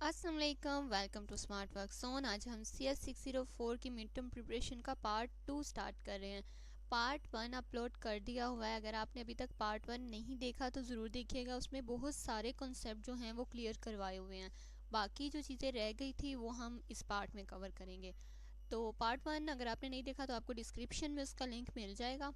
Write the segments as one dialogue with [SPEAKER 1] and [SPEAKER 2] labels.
[SPEAKER 1] अस्सलाम वालेकुम, welcome to smart work zone. आज हम CS 604 की मिड टर्म प्रिपरेशन का पार्ट 2 स्टार्ट कर रहे हैं। पार्ट 1 अपलोड कर दिया हुआ है। अगर आपने अभी तक पार्ट 1 नहीं देखा तो ज़रूर देखिएगा, उसमें बहुत सारे कॉन्सेप्ट जो हैं वो क्लियर करवाए हुए हैं। बाकी जो चीज़ें रह गई थी वो हम इस पार्ट में कवर करेंगे। तो पार्ट 1 अगर आपने नहीं देखा तो आपको डिस्क्रिप्शन में उसका लिंक मिल जाएगा।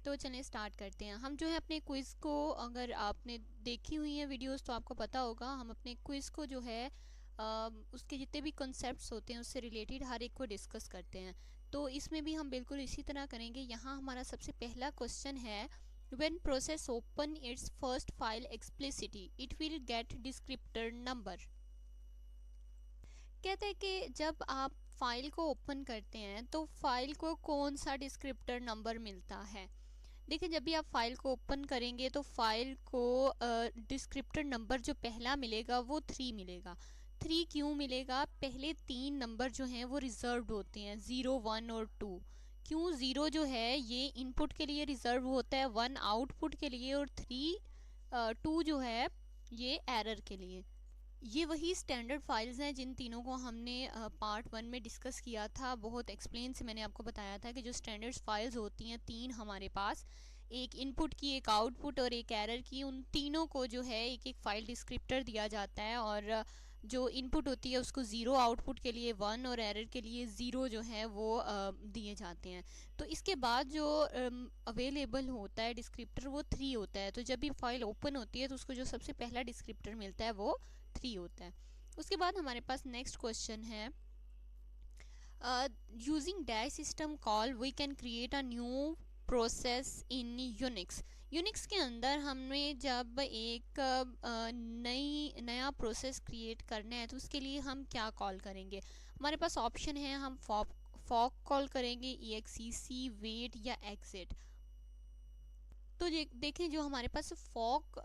[SPEAKER 1] तो चलें स्टार्ट करते हैं। हम जो है अपने क्विज़ को, अगर आपने देखी हुई हैं वीडियोस तो आपको पता होगा, हम अपने क्विज़ को जो है उसके जितने भी कॉन्सेप्ट्स होते हैं उससे रिलेटेड हर एक को डिस्कस करते हैं। तो इसमें भी हम बिल्कुल इसी तरह करेंगे। यहाँ हमारा सबसे पहला क्वेश्चन है, when process open it's first file explicitly it will get descriptor number. कहते हैं कि जब आप फाइल को ओपन करते हैं तो फाइल को कौन सा डिस्क्रिप्टर नंबर मिलता है। देखिए, जब भी आप फाइल को ओपन करेंगे तो फाइल को डिस्क्रिप्टर नंबर जो पहला मिलेगा वो 3 मिलेगा। 3 क्यों मिलेगा? पहले 3 नंबर जो हैं वो रिजर्व्ड होते हैं, 0, 1 और 2। क्यों? 0 जो है ये इनपुट के लिए रिजर्व होता है, 1 आउटपुट के लिए और 2 जो है ये एरर के लिए। ये वही स्टैंडर्ड फाइल्स हैं जिन तीनों को हमने पार्ट 1 में डिस्कस किया था। बहुत एक्सप्लेन से मैंने आपको बताया था कि जो स्टैंडर्ड फाइल्स होती हैं 3 हमारे पास, एक इनपुट की, एक आउटपुट और एक एरर की, उन तीनों को जो है एक एक फाइल डिस्क्रिप्टर दिया जाता है। और जो इनपुट होती है उसको 0 आउटपुट के लिए 1 और एरर के लिए 0 जो है वो दिए जाते हैं। तो इसके बाद जो अवेलेबल होता है डिस्क्रिप्टर वो 3 होता है। तो जब भी फाइल ओपन होती है तो उसको जो सबसे पहला डिस्क्रिप्टर मिलता है वो 3 होता है। उसके बाद हमारे पास नेक्स्ट क्वेश्चन है, using dash system call we can create a new process in Unix. Unix के अंदर हमें जब एक नया प्रोसेस क्रिएट करना है तो उसके लिए हम क्या कॉल करेंगे। हमारे पास ऑप्शन है, हम फॉक कॉल करेंगे, exec, वेट या एग्जिट। तो देखें, जो हमारे पास फॉक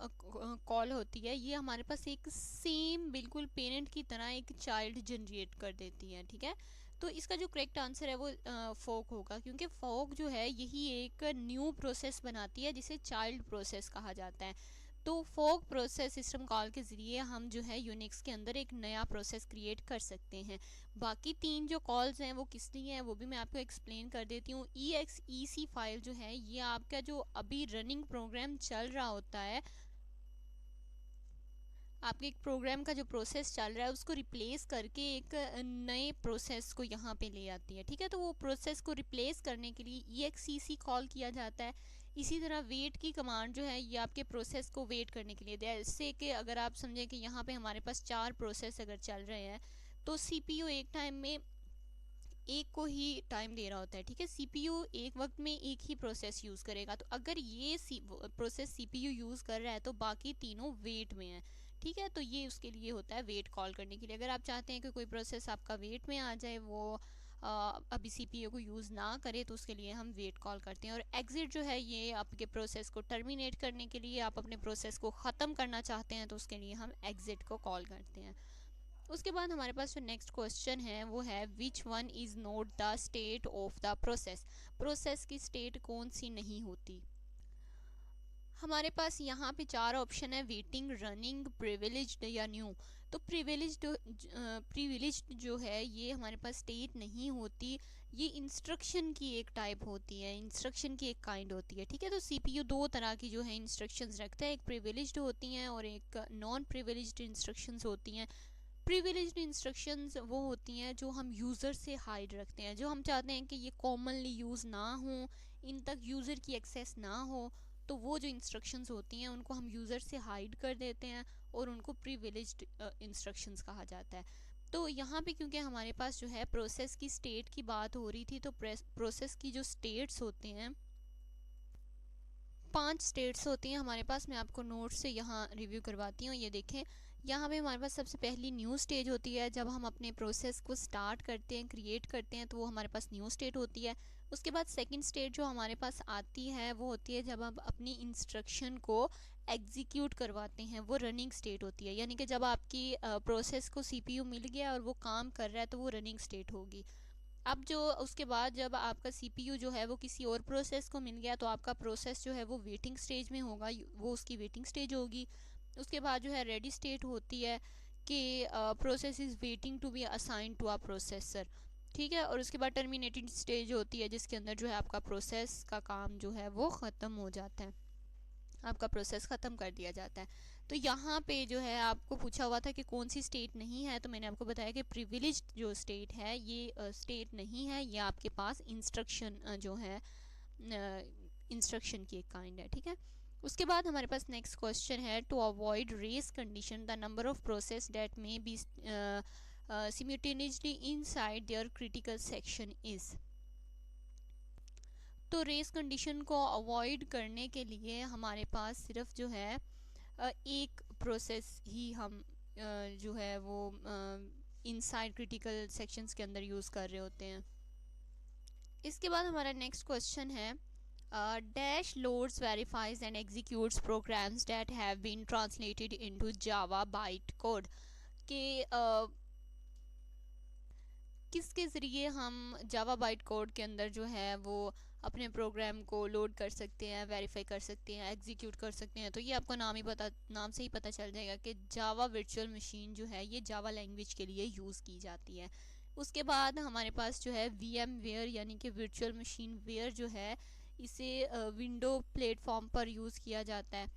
[SPEAKER 1] कॉल होती है ये हमारे पास एक सेम बिल्कुल पेरेंट की तरह एक चाइल्ड जनरेट कर देती है। ठीक है, तो इसका जो करेक्ट आंसर है वो फॉक होगा, क्योंकि फॉक जो है यही एक न्यू प्रोसेस बनाती है जिसे चाइल्ड प्रोसेस कहा जाता है। तो फॉक प्रोसेस सिस्टम कॉल के ज़रिए हम जो है यूनिक्स के अंदर एक नया प्रोसेस क्रिएट कर सकते हैं। बाकी 3 जो कॉल्स हैं वो किस लिए हैं वो भी मैं आपको एक्सप्लेन कर देती हूँ। exec फाइल जो है ये आपका जो अभी रनिंग प्रोग्राम चल रहा होता है, आपके एक प्रोग्राम का जो प्रोसेस चल रहा है उसको रिप्लेस करके एक नए प्रोसेस को यहाँ पे ले आती है। ठीक है, तो वो प्रोसेस को रिप्लेस करने के लिए exec कॉल किया जाता है। इसी तरह वेट की कमांड जो है ये आपके प्रोसेस को वेट करने के लिए दिया है। इससे कि अगर आप समझें कि यहाँ पे हमारे पास 4 प्रोसेस अगर चल रहे हैं तो CPU एक टाइम में एक को ही टाइम दे रहा होता है। ठीक है, CPU एक वक्त में एक ही प्रोसेस यूज़ करेगा। तो अगर ये प्रोसेस CPU यूज़ कर रहा है तो बाकी तीनों वेट में है। ठीक है, तो ये उसके लिए होता है वेट कॉल करने के लिए। अगर आप चाहते हैं कि कोई प्रोसेस आपका वेट में आ जाए, वो अभी CPU को यूज़ ना करे, तो उसके लिए हम वेट कॉल करते हैं। और एग्जिट जो है ये आपके प्रोसेस को टर्मिनेट करने के लिए, आप अपने प्रोसेस को ख़त्म करना चाहते हैं तो उसके लिए हम एग्जिट को कॉल करते हैं। उसके बाद हमारे पास जो नेक्स्ट क्वेश्चन है वो है, which one is not the state of the process. Process की स्टेट कौन सी नहीं होती। हमारे पास यहाँ पे 4 ऑप्शन है, वेटिंग, रनिंग, प्रिविलेज्ड या न्यू। तो प्रिविलेज्ड जो है ये हमारे पास स्टेट नहीं होती, ये इंस्ट्रक्शन की एक टाइप होती है, इंस्ट्रक्शन की एक काइंड होती है। ठीक है, तो CPU 2 तरह की जो है इंस्ट्रक्शंस रखता है, एक प्रिविलेज्ड होती हैं और एक नॉन प्रिविलेज्ड इंस्ट्रक्शंस होती हैं। प्रिविलेज्ड इंस्ट्रक्शंस वो होती हैं जो हम यूज़र से हाइड रखते हैं, जो हम चाहते हैं कि ये कॉमनली यूज़ ना हो, इन तक यूज़र की एक्सेस ना हो, तो वो जो इंस्ट्रक्शंस होती हैं उनको हम यूज़र से हाइड कर देते हैं और उनको प्रिविलेज्ड इंस्ट्रक्शंस कहा जाता है। तो यहाँ पे क्योंकि हमारे पास जो है प्रोसेस की स्टेट की बात हो रही थी, तो प्रोसेस की जो स्टेट्स होते हैं 5 स्टेट्स होती हैं हमारे पास। मैं आपको नोट से यहाँ रिव्यू करवाती हूँ। ये देखें, यहाँ पे हमारे पास सबसे पहली न्यू स्टेज होती है। जब हम अपने प्रोसेस को स्टार्ट करते हैं, क्रिएट करते हैं, तो वो हमारे पास न्यू स्टेट होती है। उसके बाद सेकंड स्टेट जो हमारे पास आती है वो होती है जब आप अपनी इंस्ट्रक्शन को एग्जीक्यूट करवाते हैं, वो रनिंग स्टेट होती है। यानी कि जब आपकी प्रोसेस को CPU मिल गया और वो काम कर रहा है तो वो रनिंग स्टेट होगी। अब जो उसके बाद जब आपका CPU जो है वो किसी और प्रोसेस को मिल गया तो आपका प्रोसेस जो है वो वेटिंग स्टेज में होगा, वो उसकी वेटिंग स्टेज होगी। उसके बाद जो है रेडी स्टेट होती है कि process is waiting to be assign to a processor, ठीक है। और उसके बाद टर्मिनेटिंग स्टेज होती है जिसके अंदर जो है आपका प्रोसेस का काम जो है वो ख़त्म हो जाता है, आपका प्रोसेस ख़त्म कर दिया जाता है। तो यहाँ पे जो है आपको पूछा हुआ था कि कौन सी स्टेट नहीं है, तो मैंने आपको बताया कि प्रिविलेज जो स्टेट है ये स्टेट नहीं है, ये आपके पास इंस्ट्रक्शन जो है इंस्ट्रक्शन की एक काइंड है, ठीक है। उसके बाद हमारे पास नेक्स्ट क्वेश्चन है, to avoid race condition the number of process that may be simultaneously inside their critical section is. तो रेस कंडीशन को अवॉइड करने के लिए हमारे पास सिर्फ जो है एक प्रोसेस ही हम जो है वो इनसाइड क्रिटिकल सेक्शंस के अंदर यूज़ कर रहे होते हैं। इसके बाद हमारा नेक्स्ट क्वेश्चन है, dash loads verifies and executes programs that have been translated into Java byte code, के किसके ज़रिए हम जावा बाइट कोड के अंदर जो है वो अपने प्रोग्राम को लोड कर सकते हैं, वेरीफाई कर सकते हैं, एग्जीक्यूट कर सकते हैं। तो ये आपको नाम से ही पता चल जाएगा कि जावा वर्चुअल मशीन जो है ये जावा लैंग्वेज के लिए यूज़ की जाती है। उसके बाद हमारे पास जो है वीएम वेयर यानी कि वर्चुअल मशीन वेयर जो है इसे विंडो प्लेटफॉर्म पर यूज़ किया जाता है।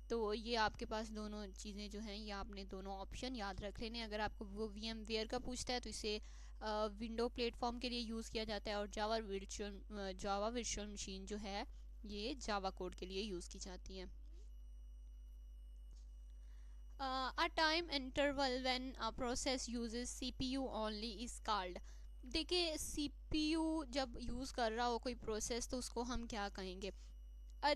[SPEAKER 1] तो ये आपके पास दोनों चीज़ें जो हैं ये आपने दोनों ऑप्शन याद रख लेने। अगर आपको वो वीएम वेयर का पूछता है तो इसे विंडो प्लेटफॉर्म के लिए यूज़ किया जाता है, और जावा वर्चुअल मशीन जो है ये जावा कोड के लिए यूज़ की जाती है। A time interval when a process uses CPU only is called। देखिए CPU जब यूज़ कर रहा हो कोई प्रोसेस तो उसको हम क्या कहेंगे।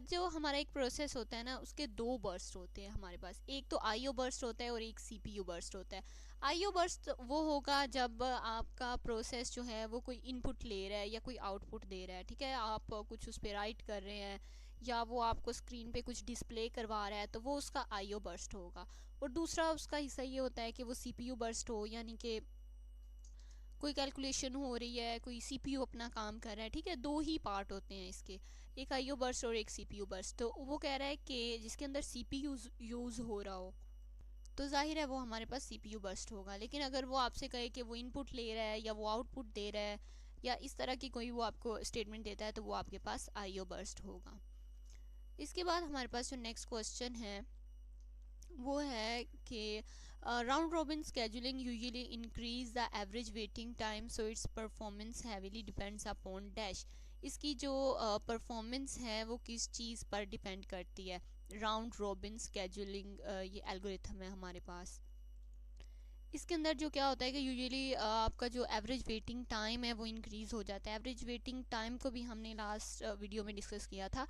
[SPEAKER 1] जो हमारा एक प्रोसेस होता है ना उसके दो बर्स्ट होते हैं हमारे पास, एक तो आईओ बर्स्ट होता है और एक सीपीयू बर्स्ट होता है। आईओ बर्स्ट वो होगा जब आपका प्रोसेस जो है वो कोई इनपुट ले रहा है या कोई आउटपुट दे रहा है, ठीक है। आप कुछ उस पर राइट कर रहे हैं या वो आपको स्क्रीन पे कुछ डिस्प्ले करवा रहा है तो वो उसका आईओ बर्स्ट होगा। और दूसरा उसका हिस्सा ये होता है कि वो सीपीयू बर्स्ट हो, यानी कि कोई कैलकुलेशन हो रही है, कोई सीपीयू अपना काम कर रहा है, ठीक है। दो ही पार्ट होते हैं इसके, एक आईओ बर्स्ट और एक सीपीयू बर्स्ट। तो वो कह रहा है कि जिसके अंदर सीपीयू यूज़ हो रहा हो तो जाहिर है वो हमारे पास सीपीयू बर्स्ट होगा। लेकिन अगर वो आपसे कहे कि वो इनपुट ले रहा है या वो आउटपुट दे रहा है या इस तरह की कोई वो आपको स्टेटमेंट देता है तो वो आपके पास आईओ बर्स्ट होगा। इसके बाद हमारे पास जो नेक्स्ट क्वेश्चन है वो है कि round robin scheduling usually increase the average waiting time so it's performance heavily depends upon dash. इसकी जो परफॉर्मेंस है वो किस चीज़ पर डिपेंड करती है। राउंड रॉबिन स्केजुलिंग ये एल्गोरिथम है हमारे पास। इसके अंदर जो क्या होता है कि यूजुअली आपका जो एवरेज वेटिंग टाइम है वो इंक्रीज़ हो जाता है। एवरेज वेटिंग टाइम को भी हमने लास्ट वीडियो में डिस्कस किया था।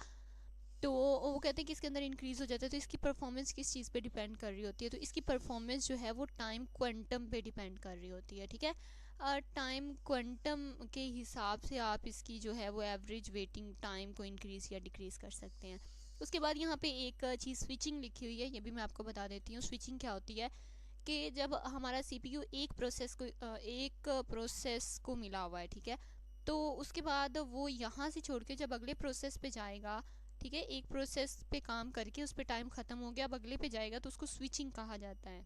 [SPEAKER 1] तो वो कहते हैं कि इसके अंदर इंक्रीज़ हो जाता है। तो इसकी परफॉर्मेंस किस चीज़ पे डिपेंड कर रही होती है, तो इसकी परफॉर्मेंस जो है वो टाइम क्वांटम पे डिपेंड कर रही होती है, ठीक है। टाइम क्वांटम के हिसाब से आप इसकी जो है वो एवरेज वेटिंग टाइम को इंक्रीज़ या डिक्रीज़ कर सकते हैं। उसके बाद यहाँ पे एक चीज़ स्विचिंग लिखी हुई है, ये भी मैं आपको बता देती हूँ। स्विचिंग क्या होती है कि जब हमारा सीपीयू एक प्रोसेस को मिला हुआ है, ठीक है, तो उसके बाद वो यहाँ से छोड़ के जब अगले प्रोसेस पे जाएगा, ठीक है, एक प्रोसेस पे काम करके उस पर टाइम ख़त्म हो गया, अब अगले पे जाएगा तो उसको स्विचिंग कहा जाता है।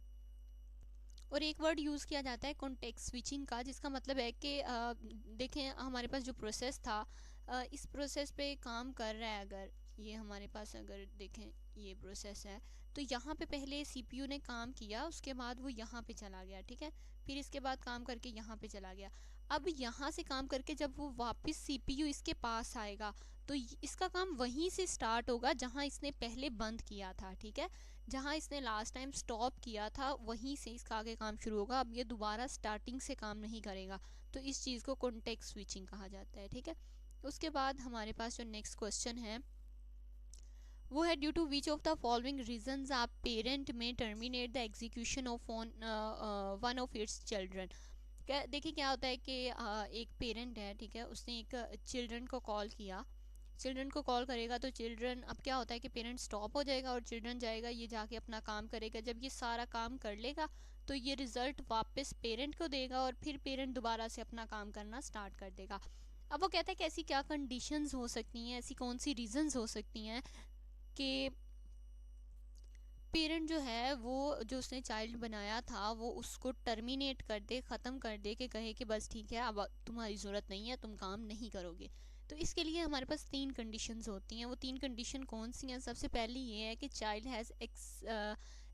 [SPEAKER 1] और एक वर्ड यूज़ किया जाता है कॉन्टेक्स्ट स्विचिंग का, जिसका मतलब है कि देखें हमारे पास जो प्रोसेस था इस प्रोसेस पे काम कर रहा है, अगर ये हमारे पास अगर देखें ये प्रोसेस है तो यहाँ पे पहले सीपीयू ने काम किया, उसके बाद वो यहाँ पे चला गया, ठीक है, फिर इसके बाद काम करके यहाँ पे चला गया। अब यहाँ से काम करके जब वो वापस सीपीयू इसके पास आएगा तो इसका काम वहीं से स्टार्ट होगा जहाँ इसने पहले बंद किया था, ठीक है। जहाँ इसने लास्ट टाइम स्टॉप किया था वहीं से इसका आगे काम शुरू होगा। अब ये दोबारा स्टार्टिंग से काम नहीं करेगा, तो इस चीज़ को कॉन्टेक्स्ट स्विचिंग कहा जाता है, ठीक है। उसके बाद हमारे पास जो नेक्स्ट क्वेश्चन है वो है, due to which of the following reasons आप पेरेंट में terminate the execution of one of its children. देखिए क्या होता है कि एक पेरेंट है, ठीक है, उसने एक चिल्ड्रन को कॉल किया, चिल्ड्रन को कॉल करेगा तो चिल्ड्रन, अब क्या होता है कि पेरेंट स्टॉप हो जाएगा और चिल्ड्रन जाएगा, ये जाके अपना काम करेगा। जब ये सारा काम कर लेगा तो ये रिज़ल्ट वापस पेरेंट को देगा और फिर पेरेंट दोबारा से अपना काम करना स्टार्ट कर देगा। अब वो कहता है कि ऐसी क्या कंडीशंस हो सकती हैं, ऐसी कौन सी रीजंस हो सकती हैं कि पेरेंट जो है वो जो उसने चाइल्ड बनाया था वो उसको टर्मिनेट कर दे, ख़त्म कर दे, कि कहे कि बस ठीक है अब तुम्हारी ज़रूरत नहीं है, तुम काम नहीं करोगे। तो इसके लिए हमारे पास 3 कंडीशंस होती हैं। वो 3 कंडीशन कौन सी हैं? सबसे पहली ये है कि child has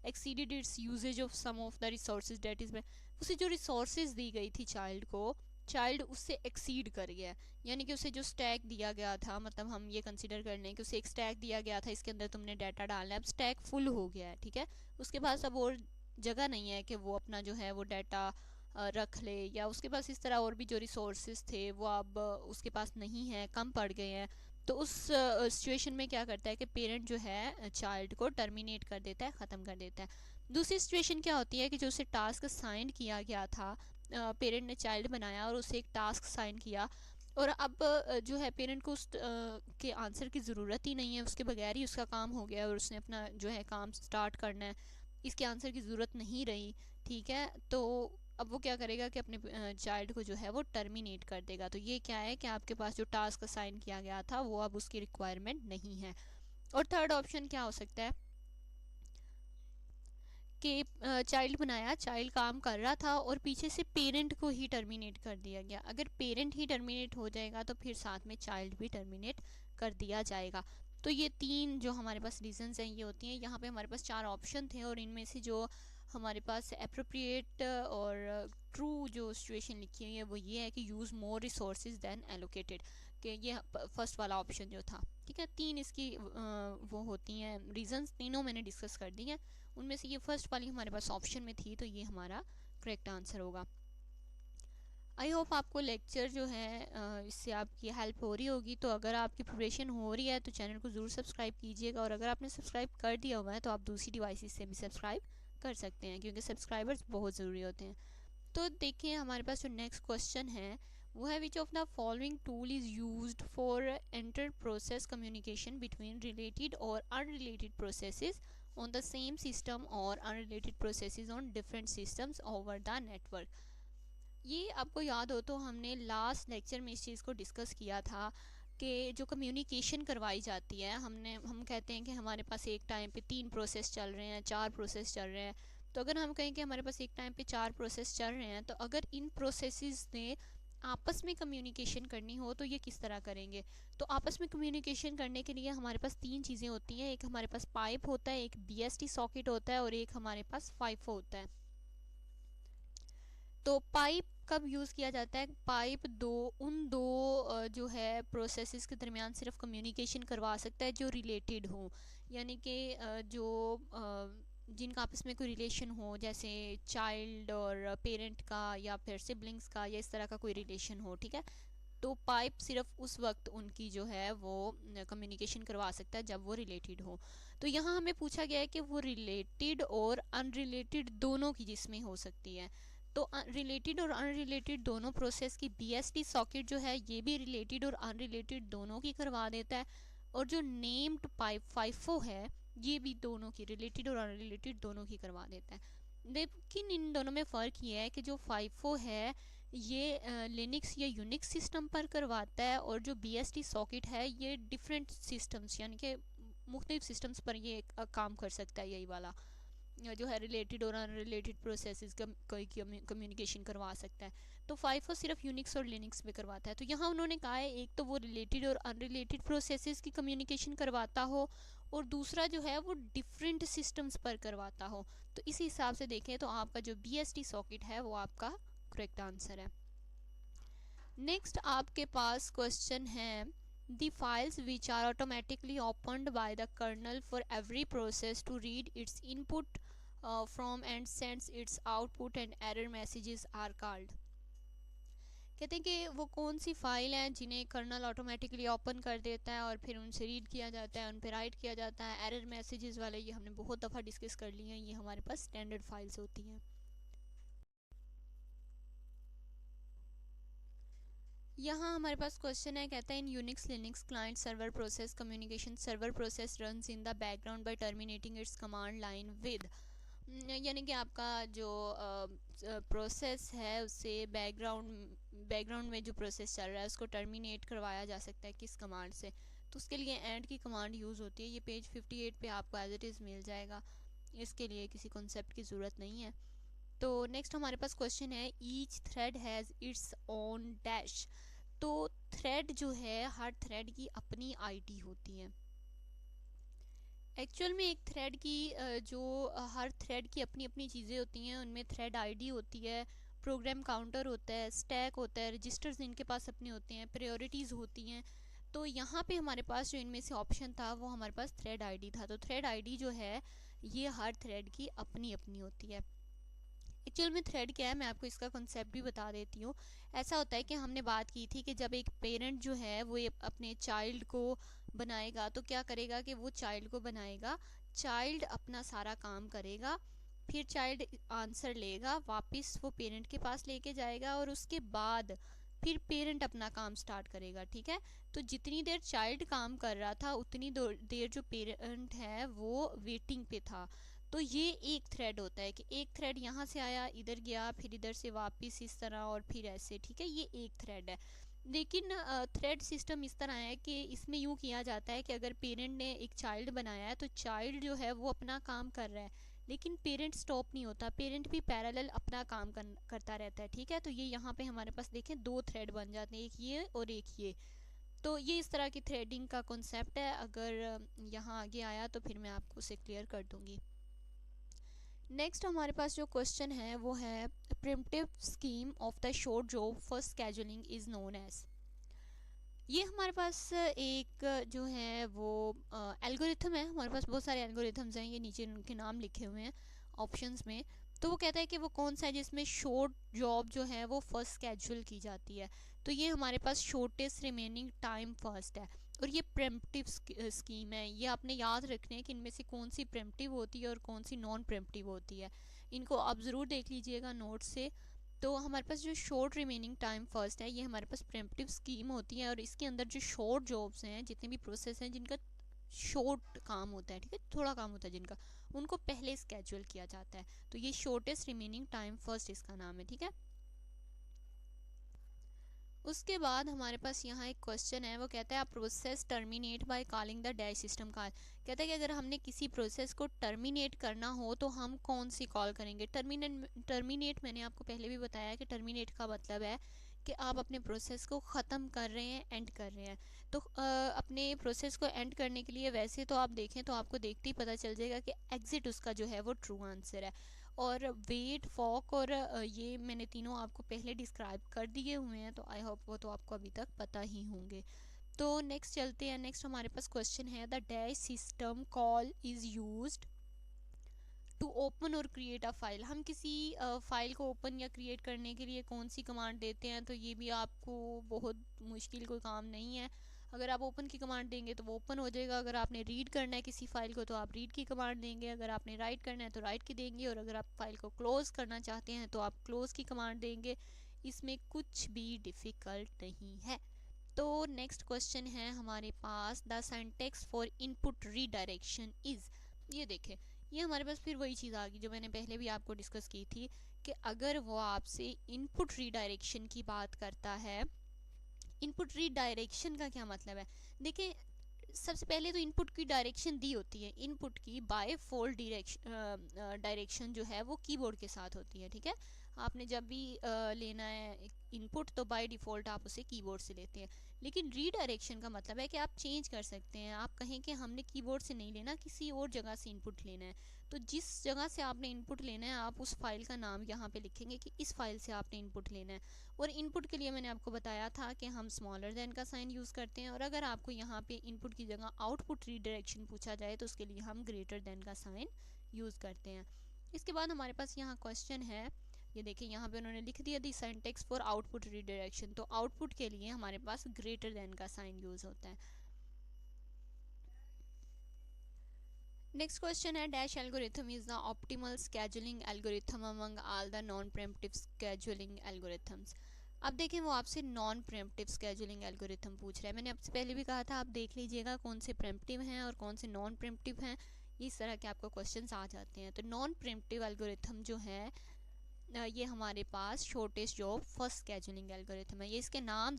[SPEAKER 1] exceeded its usage of some of the resources that is, उसे जो रिसोर्सेज दी गई थी चाइल्ड को, चाइल्ड उससे एक्सीड कर गया। यानी कि उसे जो स्टैक दिया गया था, मतलब हम ये कंसिडर कर लें कि उसे एक स्टैक दिया गया था, इसके अंदर तुमने डाटा डालना है, अब स्टैक फुल हो गया है, ठीक है, उसके पास अब और जगह नहीं है कि वो अपना जो है वो डाटा रख ले, या उसके पास इस तरह और भी जो रिसोर्सेज थे वो अब उसके पास नहीं है, कम पड़ गए हैं। तो उस सिचुएशन में क्या करता है कि पेरेंट जो है चाइल्ड को टर्मिनेट कर देता है, ख़त्म कर देता है। दूसरी सिचुएशन क्या होती है कि जो उसे टास्क साइन किया गया था, पेरेंट ने चाइल्ड बनाया और उसे एक टास्क साइन किया, और अब जो है पेरेंट को उस के आंसर की ज़रूरत ही नहीं है, उसके बगैर ही उसका काम हो गया और उसने अपना जो है काम स्टार्ट करना है, इसके आंसर की ज़रूरत नहीं रही, ठीक है। तो अब वो क्या करेगा कि अपने चाइल्ड को जो है वो टर्मिनेट कर देगा। तो ये क्या है कि आपके पास जो टास्क असाइन किया गया था वो अब उसकी रिक्वायरमेंट नहीं है। और थर्ड ऑप्शन क्या हो सकता है कि चाइल्ड बनाया, चाइल्ड काम कर रहा था और पीछे से पेरेंट को ही टर्मिनेट कर दिया गया। अगर पेरेंट ही टर्मिनेट हो जाएगा तो फिर साथ में चाइल्ड भी टर्मिनेट कर दिया जाएगा। तो ये 3 जो हमारे पास रीजंस हैं ये होती हैं। यहाँ पे हमारे पास 4 ऑप्शन थे और इनमें से जो हमारे पास अप्रोप्रिएट और ट्रू जो सिचुएशन लिखी हुई है वो ये है कि use more resources than allocated, कि ये फर्स्ट वाला ऑप्शन जो था, ठीक है। 3 इसकी वो होती हैं रीजंस, तीनों मैंने डिस्कस कर दी हैं, उनमें से ये फर्स्ट वाली हमारे पास ऑप्शन में थी, तो ये हमारा करेक्ट आंसर होगा। आई होप आपको लेक्चर जो है इससे आपकी हेल्प हो रही होगी। तो अगर आपकी प्रिपरेशन हो रही है तो चैनल को ज़रूर सब्सक्राइब कीजिएगा, और अगर आपने सब्सक्राइब कर दिया हुआ है तो आप दूसरी डिवाइस से भी सब्सक्राइब कर सकते हैं, क्योंकि सब्सक्राइबर्स बहुत ज़रूरी होते हैं। तो देखिए हमारे पास जो नेक्स्ट क्वेश्चन है वो है, which of the following tool is used for inter process communication between related और unrelated processes on the same system or unrelated processes on different systems over the network। ये आपको याद हो तो हमने लास्ट लेक्चर में इस चीज़ को डिस्कस किया था कि जो कम्युनिकेशन करवाई जाती है, हम कहते हैं कि हमारे पास एक टाइम पे 3 प्रोसेस चल रहे हैं, 4 प्रोसेस चल रहे हैं। तो अगर हम कहें कि हमारे पास एक टाइम पे 4 प्रोसेस चल रहे हैं, तो अगर इन प्रोसेसेस ने आपस में कम्युनिकेशन करनी हो तो ये किस तरह करेंगे? तो आपस में कम्युनिकेशन करने के लिए हमारे पास 3 चीज़ें होती हैं। एक हमारे पास पाइप होता है, एक BST सॉकेट होता है और एक हमारे पास FIFO होता है। तो पाइप कब यूज़ किया जाता है? पाइप उन दो जो है प्रोसेसेस के दरमियान सिर्फ कम्युनिकेशन करवा सकता है जो रिलेटेड हो, यानी कि जो जिनका आपस में कोई रिलेशन हो, जैसे चाइल्ड और पेरेंट का या फिर सिबलिंग्स का या इस तरह का कोई रिलेशन हो, ठीक है। तो पाइप सिर्फ उस वक्त उनकी जो है वो कम्युनिकेशन करवा सकता है जब वो रिलेटेड हो। तो यहाँ हमें पूछा गया है कि वो रिलेटेड और अनरिलेटेड दोनों की जिसमें हो सकती है। तो रिलेटेड और अनरिलेटेड दोनों प्रोसेस की BST सॉकेट जो है ये भी रिलेटेड और अनरिलेटेड दोनों की करवा देता है, और जो नेम्ड पाइप फाइफो है ये भी दोनों की, रिलेटेड और अनरिलेटेड दोनों की करवा देता है। लेकिन इन दोनों में फ़र्क ये है कि जो फाइफो है ये लिनक्स या यूनिक्स सिस्टम पर करवाता है, और जो BST सॉकेट है ये डिफरेंट सिस्टम्स यानी कि मुख्तलिफ सिस्टम्स पर ये काम कर सकता है, यही वाला जो है रिलेटेड और अनरिलेटेड प्रोसेसेस का कोई कम्युनिकेशन करवा सकता है। तो फाइफो सिर्फ यूनिक्स और लिनक्स में करवाता है। तो यहाँ उन्होंने कहा है एक तो वो रिलेटेड और अनरिलेटेड प्रोसेसेस की कम्युनिकेशन करवाता हो, और दूसरा जो है वो डिफरेंट सिस्टम्स पर करवाता हो। तो इसी हिसाब से देखें तो आपका जो BST सॉकेट है वो आपका करेक्ट आंसर है। नेक्स्ट आपके पास क्वेश्चन है, the files which are automatically opened by the kernel for every process to read its input from and sends its output and error messages are called। कहते हैं कि वो कौन सी फाइल हैं जिन्हें कर्नल ऑटोमेटिकली ओपन कर देता है और फिर उनसे रीड किया जाता है, उन पर राइट किया जाता है। एरर मैसेजेस वाले ये हमने बहुत दफ़ा डिस्कस कर लिए हैं, ये हमारे पास स्टैंडर्ड फाइल्स होती हैं। यहाँ हमारे पास क्वेश्चन है, कहता है in Unix Linux client server process communication server process runs in the background by terminating its command line with, यानी कि आपका जो प्रोसेस है उससे बैकग्राउंड में जो प्रोसेस चल रहा है उसको टर्मिनेट करवाया जा सकता है किस कमांड से? तो उसके लिए एंड की कमांड यूज़ होती है। ये पेज 58 पे आपको एज इट इज़ मिल जाएगा। इसके लिए किसी कॉन्सेप्ट की ज़रूरत नहीं है। तो नेक्स्ट हमारे पास क्वेश्चन है each thread has its own dash. तो थ्रेड जो है, हर थ्रेड की अपनी आईडी होती है। एक्चुअल में एक थ्रेड की हर थ्रेड की अपनी अपनी चीज़ें होती हैं। उनमें थ्रेड आईडी होती है, प्रोग्राम काउंटर होता है, स्टैक होता है, रजिस्टर्स इनके पास अपने होते हैं, प्रायोरिटीज़ होती हैं। तो यहाँ पे हमारे पास जो इनमें से ऑप्शन था वो हमारे पास थ्रेड आईडी था। तो थ्रेड आईडी जो है ये हर थ्रेड की अपनी अपनी होती है। एक्चुअल में थ्रेड क्या है, मैं आपको इसका कॉन्सेप्ट भी बता देती हूँ। ऐसा होता है कि हमने बात की थी कि जब एक पेरेंट जो है वो अपने चाइल्ड को बनाएगा तो क्या करेगा कि वो चाइल्ड को बनाएगा, चाइल्ड अपना सारा काम करेगा, फिर चाइल्ड आंसर लेगा, वापस वो पेरेंट के पास लेके जाएगा और उसके बाद फिर पेरेंट अपना काम स्टार्ट करेगा। ठीक है, तो जितनी देर चाइल्ड काम कर रहा था उतनी देर जो पेरेंट है वो वेटिंग पे था। तो ये एक थ्रेड होता है कि एक थ्रेड यहाँ से आया, इधर गया, फिर इधर से वापस इस तरह और फिर ऐसे। ठीक है, ये एक थ्रेड है। लेकिन थ्रेड सिस्टम इस तरह है कि इसमें यूँ किया जाता है कि अगर पेरेंट ने एक चाइल्ड बनाया है तो चाइल्ड जो है वो अपना काम कर रहा है, लेकिन पेरेंट स्टॉप नहीं होता, पेरेंट भी पैरेलल अपना काम करता रहता है। ठीक है, तो ये यहाँ पे हमारे पास देखें दो थ्रेड बन जाते हैं, एक ये और एक ये। तो ये इस तरह की थ्रेडिंग का कॉन्सेप्ट है। अगर यहाँ आगे आया तो फिर मैं आपको उसे क्लियर कर दूँगी। नेक्स्ट हमारे पास जो क्वेश्चन है वो है primitive scheme of the short job for scheduling is known as. ये हमारे पास एक जो है वो एल्गोरिथम है। हमारे पास बहुत सारे एल्गोरिथम्स हैं, ये नीचे उनके नाम लिखे हुए हैं ऑप्शंस में। तो वो कहता है कि वो कौन सा है जिसमें शॉर्ट जॉब जो है वो फर्स्ट स्केड्यूल की जाती है। तो ये हमारे पास शॉर्टेस्ट रिमेनिंग टाइम फर्स्ट है और ये प्रेम्पटिव स्कीम है। ये आपने याद रखना है कि इनमें से कौन सी प्रेम्पटिव होती है और कौन सी नॉन प्रेम्पटिव होती है। इनको आप ज़रूर देख लीजिएगा नोट से। तो हमारे पास जो शॉर्ट रिमेनिंग टाइम फर्स्ट है ये हमारे पास प्रेम्पटिव स्कीम होती है और इसके अंदर जो शॉर्ट जॉब्स हैं, जितने भी प्रोसेस हैं जिनका शॉर्ट काम होता है, ठीक है, थोड़ा काम होता है जिनका, उनको पहले स्केड्यूल किया जाता है। तो ये शॉर्टेस्ट रिमेनिंग टाइम फर्स्ट इसका नाम है। ठीक है, उसके बाद हमारे पास यहाँ एक क्वेश्चन है, वो कहता है process terminate by calling the dash system call. कहता है कि अगर हमने किसी प्रोसेस को टर्मिनेट करना हो तो हम कौन सी कॉल करेंगे। टर्मिनेट मैंने आपको पहले भी बताया कि टर्मिनेट का मतलब है कि आप अपने प्रोसेस को ख़त्म कर रहे हैं, एंड कर रहे हैं। तो अपने प्रोसेस को एंड करने के लिए वैसे तो आप देखें तो आपको देखते ही पता चल जाएगा कि एग्ज़िट उसका जो है वो ट्रू आंसर है। और वेट, फॉक और ये मैंने तीनों आपको पहले डिस्क्राइब कर दिए हुए हैं, तो आई होप वो तो आपको अभी तक पता ही होंगे। तो नेक्स्ट चलते हैं। नेक्स्ट हमारे पास क्वेश्चन है the dash system call is used to open और क्रिएट अ फाइल। हम किसी फाइल को ओपन या क्रिएट करने के लिए कौन सी कमांड देते हैं। तो ये भी आपको बहुत मुश्किल कोई काम नहीं है। अगर आप ओपन की कमांड देंगे तो वो ओपन हो जाएगा। अगर आपने रीड करना है किसी फाइल को तो आप रीड की कमांड देंगे। अगर आपने राइट करना है तो राइट की देंगे। और अगर आप फाइल को क्लोज करना चाहते हैं तो आप क्लोज की कमांड देंगे। इसमें कुछ भी डिफ़िकल्ट नहीं है। तो नेक्स्ट क्वेश्चन है हमारे पास the syntax for input redirection is. ये देखें, ये हमारे पास फिर वही चीज़ आ गई जो मैंने पहले भी आपको डिस्कस की थी कि अगर वो आपसे इनपुट रीडायरेक्शन की बात करता है। इनपुट रीडायरेक्शन का क्या मतलब है, देखिए सबसे पहले तो इनपुट की डायरेक्शन दी होती है। इनपुट की बाय फोल्ड डायरेक्शन जो है वो कीबोर्ड के साथ होती है। ठीक है, आपने जब भी लेना है इनपुट तो बाय डिफ़ॉल्ट आप उसे कीबोर्ड से लेते हैं। लेकिन रीडायरेक्शन का मतलब है कि आप चेंज कर सकते हैं। आप कहें कि हमने कीबोर्ड से नहीं लेना, किसी और जगह से इनपुट लेना है, तो जिस जगह से आपने इनपुट लेना है आप उस फाइल का नाम यहाँ पे लिखेंगे कि इस फाइल से आपने इनपुट लेना है। और इनपुट के लिए मैंने आपको बताया था कि हम स्मॉलर देन का साइन यूज़ करते हैं। और अगर आपको यहाँ पे इनपुट की जगह आउटपुट रीडायरेक्शन पूछा जाए तो उसके लिए हम ग्रेटर देन का साइन यूज़ करते हैं। इसके बाद हमारे पास यहाँ क्वेश्चन है, ये देखिए यहाँ पे उन्होंने लिख दिया the syntax for output redirection. तो आउटपुट के लिए हमारे पास ग्रेटर देन का साइन यूज़ होता है। नेक्स्ट क्वेश्चन है dash algorithm is the optimal scheduling algorithm among all the non preemptive scheduling algorithms. अब देखें वो आपसे नॉन प्रेम्पटिव स्केड्यूलिंग एल्गोरिथम पूछ रहा है। मैंने आपसे पहले भी कहा था आप देख लीजिएगा कौन से प्रेम्पटिव हैं और कौन से नॉन प्रेम्पटिव हैं। इस तरह के आपको क्वेश्चंस आ जाते हैं। तो नॉन प्रेम्पटिव एल्गोरिथम जो है ये हमारे पास shortest job first scheduling algorithm है। ये इसके नाम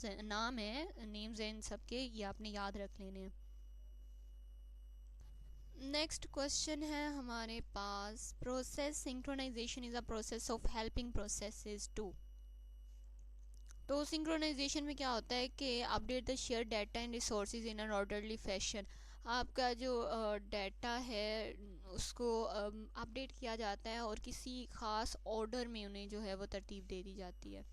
[SPEAKER 1] है, नेम्स हैं इन सब के, ये आपने याद रख लेने हैं। नेक्स्ट क्वेश्चन है हमारे पास, process synchronization is a process of helping processes to. तो सिंक्रोनाइजेशन में क्या होता है कि update the share data and resources in an orderly fashion. आपका जो डाटा है उसको अपडेट किया जाता है और किसी ख़ास ऑर्डर में उन्हें जो है वो तरतीब दे दी जाती है।